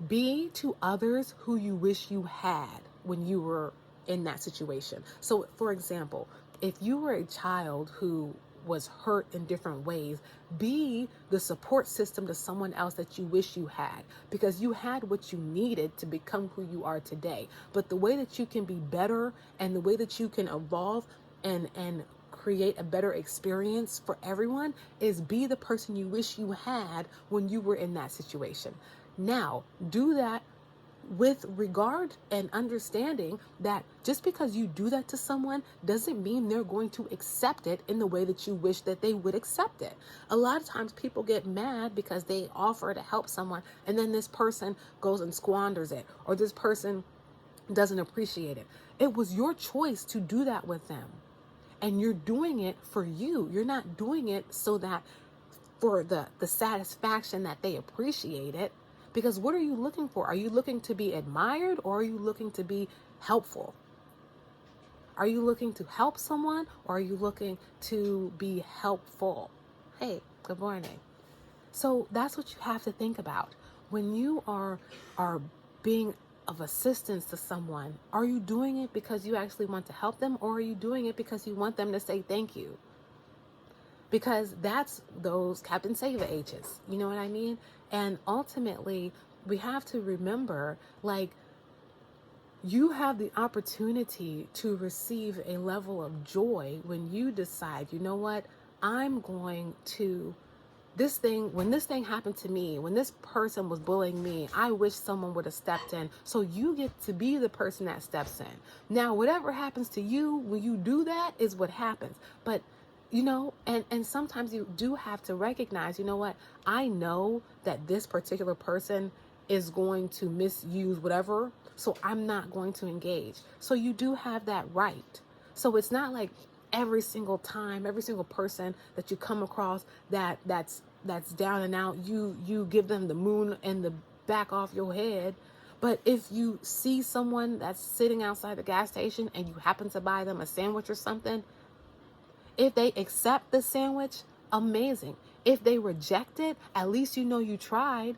Be to others who you wish you had when you were in that situation. So, for example, if you were a child who was hurt in different ways, be the support system to someone else that you wish you had, because you had what you needed to become who you are today. But the way that you can be better and the way that you can evolve and create a better experience for everyone is be the person you wish you had when you were in that situation. Now, do that with regard and understanding that just because you do that to someone doesn't mean they're going to accept it in the way that you wish that they would accept it. A lot of times people get mad because they offer to help someone and then this person goes and squanders it, or this person doesn't appreciate it. It was your choice to do that with them. And you're doing it for you. You're not doing it so that for the satisfaction that they appreciate it. Because what are you looking for? Are you looking to be admired, or are you looking to be helpful? Are you looking to help someone, or are you looking to be helpful? Hey, good morning. So that's what you have to think about. When you are being of assistance to someone, are you doing it because you actually want to help them, or are you doing it because you want them to say thank you? Because that's those Captain Save H's, you know what I mean? And ultimately, we have to remember, like, you have the opportunity to receive a level of joy when you decide, you know what, I'm going to, when this thing happened to me, when this person was bullying me, I wish someone would have stepped in. So you get to be the person that steps in. Now, whatever happens to you when you do that is what happens. But and sometimes you do have to recognize, you know what, I know that this particular person is going to misuse whatever, so I'm not going to engage. So you do have that right. So it's not like every single time, every single person that you come across that's down and out, you give them the moon and the back off your head. But if you see someone that's sitting outside the gas station and you happen to buy them a sandwich or something, if they accept the sandwich, amazing. If they reject it, at least you know you tried.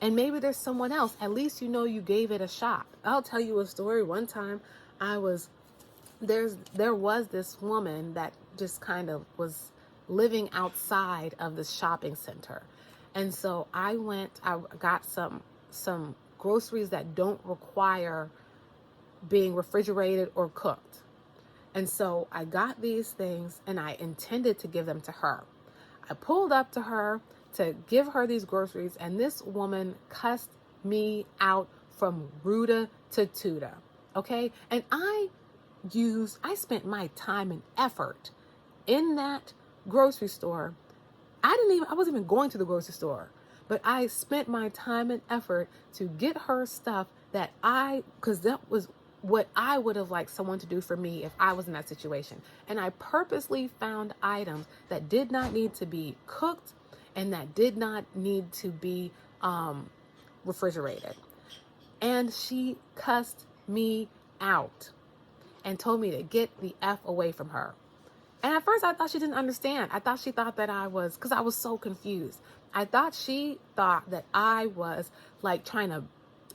And maybe there's someone else, at least you know you gave it a shot. I'll tell you a story. One time there was this woman that just kind of was living outside of the shopping center. And so I got some groceries that don't require being refrigerated or cooked. And so I got these things and I intended to give them to her. I pulled up to her to give her these groceries, and this woman cussed me out from Ruta to Tuta. Okay? And I spent my time and effort in that grocery store. I wasn't even going to the grocery store, but I spent my time and effort to get her stuff because that was what I would have liked someone to do for me if I was in that situation. And I purposely found items that did not need to be cooked and that did not need to be refrigerated. And she cussed me out and told me to get the F away from her. And at first I thought she didn't understand. I thought she thought that because I was so confused. I thought she thought that I was like trying to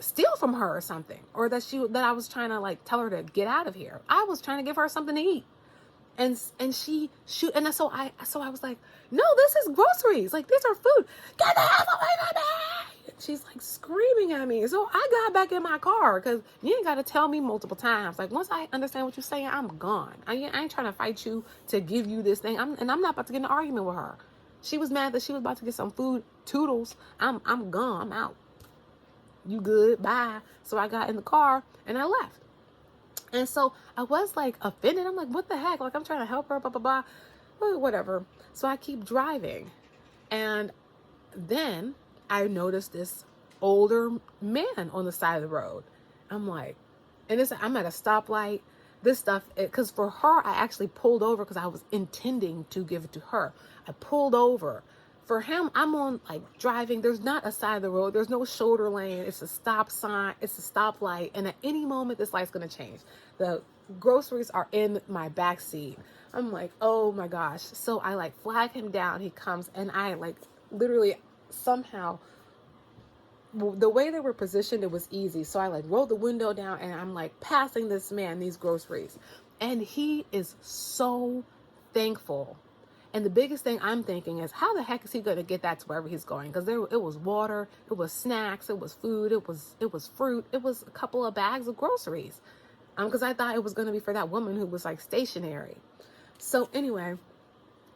steal from her or something, or that I was trying to like tell her to get out of here. I was trying to give her something to eat, and so I was like, no, this is groceries, like these are food. Get the hell away from me! She's like screaming at me. So I got back in my car because you ain't got to tell me multiple times. Like once I understand what you're saying, I'm gone. I ain't trying to fight you to give you this thing. I'm not about to get in an argument with her. She was mad that she was about to get some food toodles. I'm gone. I'm out. You good? Bye. So I got in the car and I left. And so I was like offended. I'm like, what the heck? Like I'm trying to help her, blah, blah, blah. Well, whatever. So I keep driving. And then I noticed this older man on the side of the road. I'm like, I'm at a stoplight. This stuff, because for her, I actually pulled over because I was intending to give it to her. I pulled over. For him, I'm on like driving. There's not a side of the road. There's no shoulder lane. It's a stop sign. It's a stoplight. And at any moment, this light's going to change. The groceries are in my back seat. I'm like, oh my gosh. So I like flag him down. He comes and I like literally somehow the way they were positioned, it was easy. So I like rolled the window down and I'm like passing this man these groceries. And he is so thankful. And the biggest thing I'm thinking is, how the heck is he going to get that to wherever he's going? Because it was water, it was snacks, it was food, it was fruit, it was a couple of bags of groceries. Because I thought it was going to be for that woman who was like stationary. So anyway,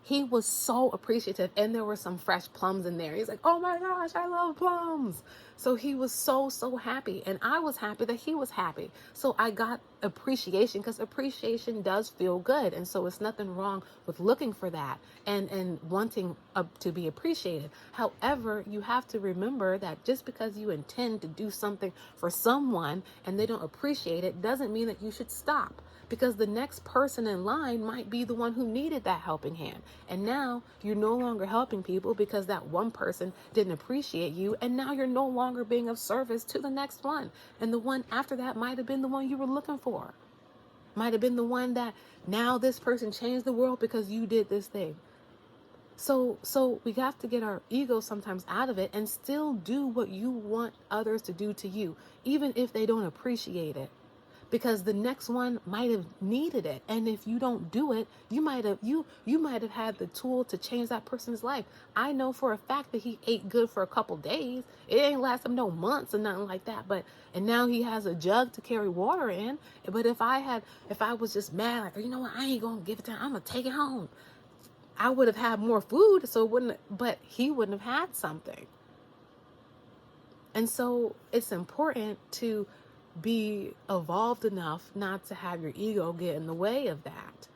he was so appreciative, and there were some fresh plums in there. He's like, oh my gosh, I love plums. So he was so happy, and I was happy that he was happy. So I got appreciation, because appreciation does feel good. And so it's nothing wrong with looking for that and wanting to be appreciated. However, you have to remember that just because you intend to do something for someone and they don't appreciate it doesn't mean that you should stop. Because the next person in line might be the one who needed that helping hand. And now you're no longer helping people because that one person didn't appreciate you. And now you're no longer being of service to the next one. And the one after that might have been the one you were looking for. Might have been the one that now this person changed the world because you did this thing. So we have to get our ego sometimes out of it and still do what you want others to do to you, even if they don't appreciate it. Because the next one might have needed it. And if you don't do it, you might have had the tool to change that person's life. I know for a fact that he ate good for a couple days. It ain't last him no months or nothing like that. And now he has a jug to carry water in. But if I was just mad, like, you know what, I ain't gonna give it to him, I'm gonna take it home, I would have had more food, but he wouldn't have had something. And so it's important to be evolved enough not to have your ego get in the way of that,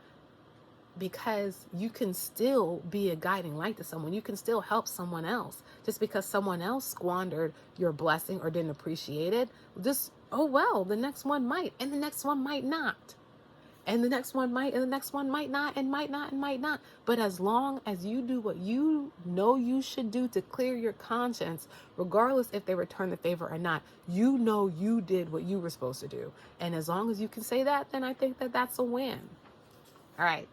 because you can still be a guiding light to someone. You can still help someone else. Just because someone else squandered your blessing or didn't appreciate it, just, oh well, the next one might, and the next one might not. And the next one might, and the next one might not, and might not, and might not. But as long as you do what you know you should do to clear your conscience, regardless if they return the favor or not, you know you did what you were supposed to do. And as long as you can say that, then I think that that's a win. All right.